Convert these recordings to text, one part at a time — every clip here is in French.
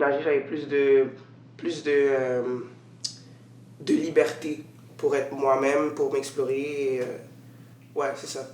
déménagé, j'avais de liberté pour être moi-même, pour m'explorer. Et, ouais, c'est ça.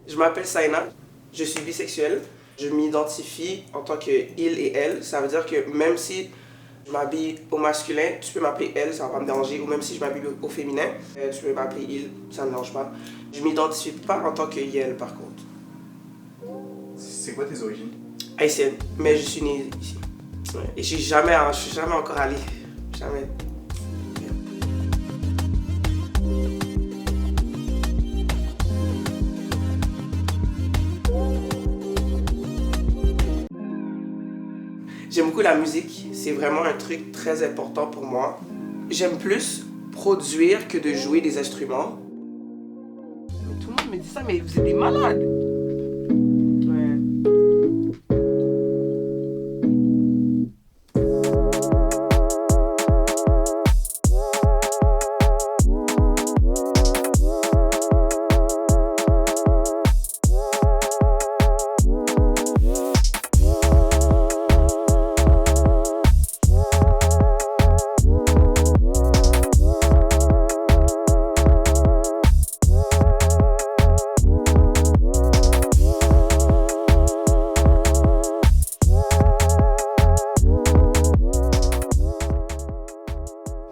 Je m'appelle Saina, je suis bisexuel. Je m'identifie en tant que il et elle. Ça veut dire que même si je m'habille au masculin, tu peux m'appeler elle, ça va pas me déranger. Ou même si je m'habille au féminin, tu peux m'appeler il, ça me dérange pas. Je m'identifie pas en tant que yel par contre. C'est quoi tes origines? Haïtienne, mais je suis né ici. Ouais. Et je suis jamais encore allé. Jamais. J'aime beaucoup la musique, c'est vraiment un truc très important pour moi. J'aime plus produire que de jouer des instruments. Mais tout le monde me dit ça, mais vous êtes des malades! Ouais.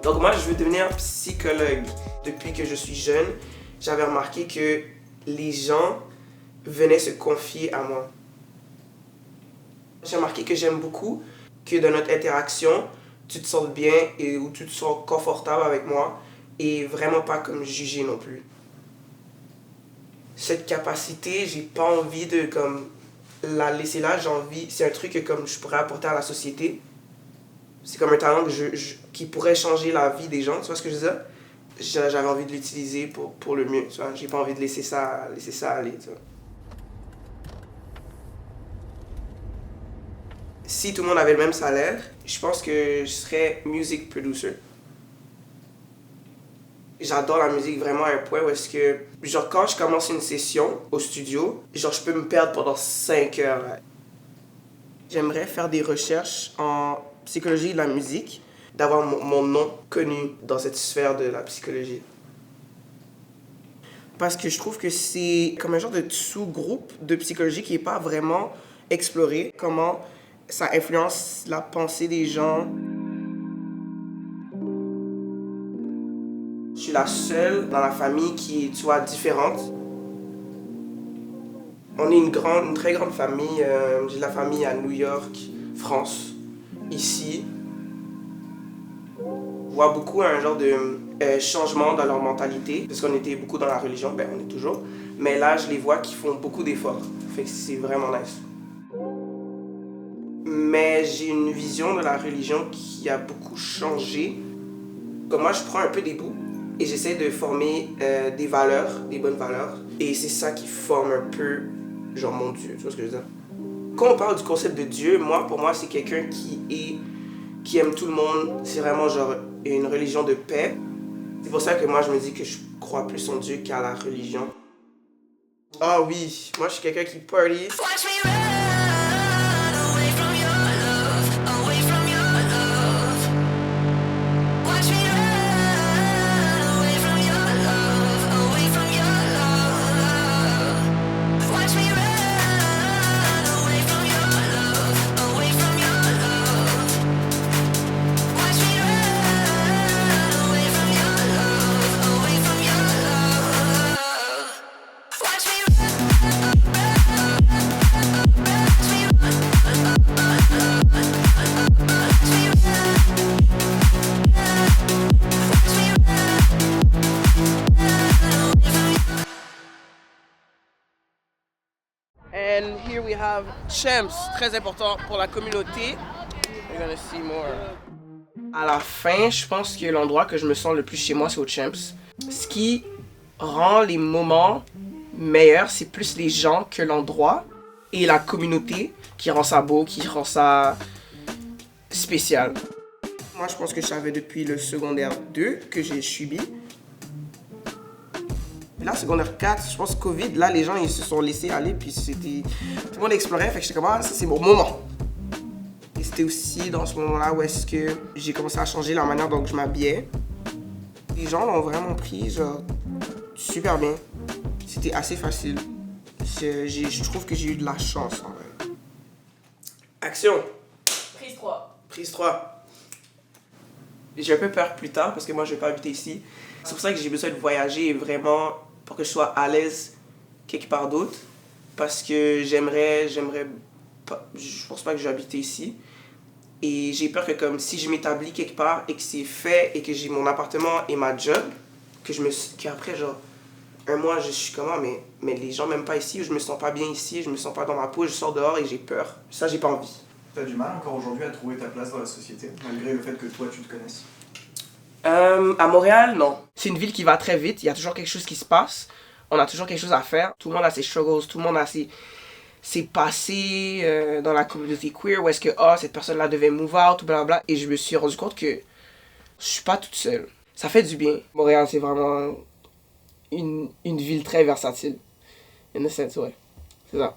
Donc moi, je veux devenir psychologue. Depuis que je suis jeune, j'avais remarqué que les gens venaient se confier à moi. J'ai remarqué que j'aime beaucoup que dans notre interaction, tu te sentes bien et où tu te sens confortable avec moi et vraiment pas comme jugé non plus. Cette capacité, j'ai pas envie de comme la laisser là, j'ai envie, c'est un truc que comme je pourrais apporter à la société. C'est comme un talent qui pourrait changer la vie des gens, tu vois ce que je veux dire? J'avais envie de l'utiliser pour le mieux, tu vois? J'ai pas envie de laisser ça aller, tu vois? Si tout le monde avait le même salaire, je pense que je serais music producer. J'adore la musique vraiment à un point où est-ce que, genre quand je commence une session au studio, genre je peux me perdre pendant 5 heures. J'aimerais faire des recherches en psychologie de la musique, d'avoir mon nom connu dans cette sphère de la psychologie. Parce que je trouve que c'est comme un genre de sous-groupe de psychologie qui n'est pas vraiment exploré, comment ça influence la pensée des gens. Je suis la seule dans la famille qui est, tu vois, différente. On est une très grande famille. J'ai de la famille à New York, France, ici. Je vois beaucoup un genre de changement dans leur mentalité, parce qu'on était beaucoup dans la religion, ben on est toujours. Mais là, je les vois qui font beaucoup d'efforts. Fait que c'est vraiment nice. Mais j'ai une vision de la religion qui a beaucoup changé. Comme moi, je prends un peu des bouts et j'essaie de former des valeurs, des bonnes valeurs. Et c'est ça qui forme un peu, genre, mon Dieu, tu vois ce que je veux dire? Quand on parle du concept de Dieu, pour moi, c'est quelqu'un qui aime tout le monde. C'est vraiment, genre, une religion de paix. C'est pour ça que moi, je me dis que je crois plus en Dieu qu'à la religion. Ah oui, moi, je suis quelqu'un qui party. have Champs, très important pour la communauté. You're gonna see more. À la fin, je pense que l'endroit que je me sens le plus chez moi, c'est au Champs. Ce qui rend les moments meilleurs, c'est plus les gens que l'endroit et la communauté qui rend ça beau, qui rend ça spécial. Moi, je pense que je savais depuis le secondaire 2 que j'ai subi. Là, secondaire 4, je pense Covid, là, les gens, ils se sont laissés aller, puis c'était... Tout le monde explorait, fait que j'étais comme, ah, ça, c'est mon moment. Et c'était aussi dans ce moment-là où est-ce que j'ai commencé à changer la manière dont je m'habillais. Les gens l'ont vraiment pris, genre, super bien. C'était assez facile. Je trouve que j'ai eu de la chance, en vrai. Action! Prise 3. Prise 3. J'ai un peu peur plus tard, parce que moi, je vais pas habiter ici. C'est pour ça que j'ai besoin de voyager vraiment pour que je sois à l'aise quelque part d'autre. Parce que j'aimerais pas, je pense pas que je vais habiter ici. Et j'ai peur que comme si je m'établis quelque part et que c'est fait et que j'ai mon appartement et ma job, qu'après genre un mois je suis comment mais les gens m'aiment pas ici, je me sens pas bien ici, je me sens pas dans ma peau, je sors dehors et j'ai peur. Ça j'ai pas envie. T'as du mal encore aujourd'hui à trouver ta place dans la société, malgré le fait que toi tu te connaisses? À Montréal, non. C'est une ville qui va très vite, il y a toujours quelque chose qui se passe, on a toujours quelque chose à faire, tout le monde a ses struggles, tout le monde a ses passés dans la communauté queer, où est-ce que cette personne-là devait move out, blablabla, et je me suis rendu compte que je suis pas toute seule. Ça fait du bien. Montréal, c'est vraiment une ville très versatile. In a sense, ouais. C'est ça.